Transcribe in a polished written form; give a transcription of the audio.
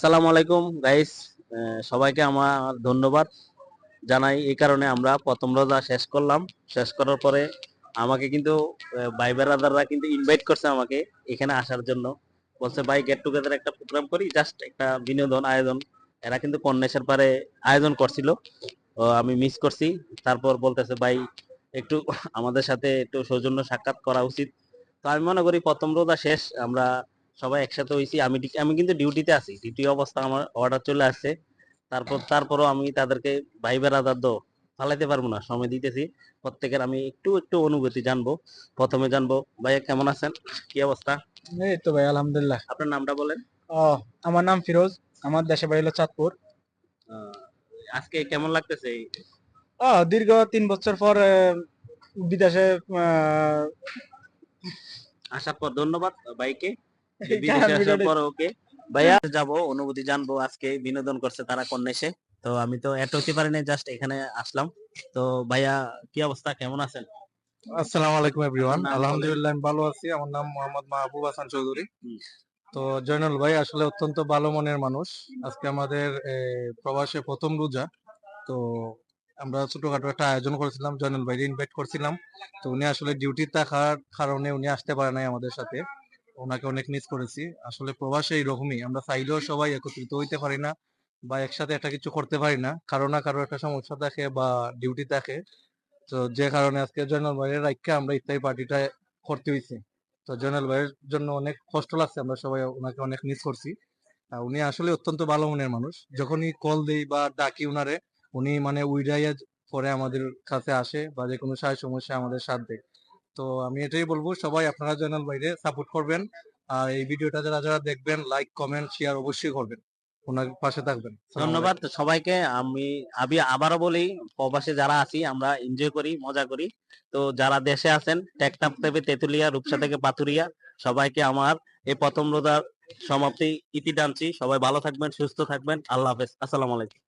আসসালামু আলাইকুম গাইস, সবাইকে আমার ধন্যবাদ জানাই। এই কারণে আমরা প্রথম রোজা শেষ করলাম। শেষ করার পরে আমাকে কিন্তু ভাই বেরাদাররা কিন্তু ইনভাইট করছে আমাকে এখানে আসার জন্য। বলছে ভাই গেট টুগেদার একটা প্রোগ্রাম করি, জাস্ট একটা বিনোদন আয়োজন। এরা কিন্তু কন্যাসের পারে আয়োজন করছিল, আমি মিস করছি। তারপর বলতেছে ভাই একটু আমাদের সাথে একটু সৌজন্য সাক্ষাৎ করা উচিত। তো আমি মনে করি প্রথম রোজা শেষ, আমরা সবাই একসাথে হয়েছি। আমি কিন্তু ডিউটিতে আছি, ডিউটি অবস্থা, আমার অর্ডার চলে আসছে। তারপরও আমি তাদেরকে ভাই বেড়াদার ফালাইতে পারবো না, সময় দিতেছি। প্রত্যেকের আমি একটু একটু অনুভূতি জানবো। প্রথমে জানবো ভাইয়া কেমন আছেন, কি অবস্থা? এই তো ভাই আলহামদুলিল্লাহ। আপনার নামটা বলেন। ও, আমার নাম ফিরোজ। আমার দেশে বাড়ি হলো চাঁদপুর। আহ, আজকে কেমন লাগতেছে দীর্ঘ 3 বছর পর বিদেশে আসার পর? ধন্যবাদ ভাইকে যে গান বিদেশে আসার ভিডিওটি পর। ওকে ভাইয়া, যাব অনুভূতি জানবো। আজকে বিনোদন করছে তারা কন্যাসে, তো আমি তো এত হতে পারি না, জাস্ট এখানে আসলাম। তো ভাইয়া কি অবস্থা, কেমন আছেন? আসসালামু আলাইকুম এভরিওয়ান। আপনার নাম বলেন। আলহামদুলিল্লাহ আমি ভালো আছি। আমার নাম মোহাম্মদ মাহবুব হাসান চৌধুরী। হুম। তো জয়নুল ভাই আসলে অত্যন্ত ভালো মনের মানুষ। আজকে আমাদের প্রবাসে প্রথম রোজা। তো আমরা ছোটখাটো একটা আয়োজন করেছিলাম, জয়নুল ভাইকে ইনভাইট করছিলাম। তো উনি আসলে ডিউটি থাকার কারণে উনি আসতে পারে নাই আমাদের সাথে। ওনাকে অনেক মিস করেছি। আসলে প্রবাসে এইরকমই, আমরা চাইলেও সবাই একত্রিত হইতে পারি না বা একসাথে একটা কিছু করতে পারি না, কারো না কারো একটা সমস্যা থাকে বা ডিউটি থাকে। তো যে কারণে আজকে জয়নাল ভাইয়ের রাইখা আমরা ইফতারি পার্টিটা করতে হইছে। তো জয়নাল ভাইয়ের জন্য অনেক কষ্ট লাগছে, আমরা সবাই ওনাকে অনেক মিস করছি। উনি আসলে অত্যন্ত ভালো মনের মানুষ। যখনই কল দেই বা ডাকি উনারে, উনি মানে উইড়াইয়া পরে আমাদের কাছে আসে বা যে কোনো সমস্যা আমাদের সাথ দেয়। তো আমি এটাই বলবো, সবাই আপনারা জয়নাল ভাইরে সাপোর্ট করবেন। আর এই ভিডিওটা যারা যারা দেখবেন, লাইক কমেন্ট শেয়ার অবশ্যই করবেন, ওনার পাশে থাকবেন। সালাম ধন্যবাদ আলাইকুম। সবাইকে। আমি আবারও বলি, প্রবাসে যারা আছি আমরা এনজয় করি, মজা করি। তো যারা দেশে আছেন, টেকনাফ থেকে তেতুলিয়া, রূপসা থেকে পাতুরিয়া, সবাইকে আমার এই প্রথম রোজার সমাপ্তি ইতি টানছি। সবাই ভালো থাকবেন, সুস্থ থাকবেন। আল্লাহ হাফেজ, আসসালামু আলাইকুম।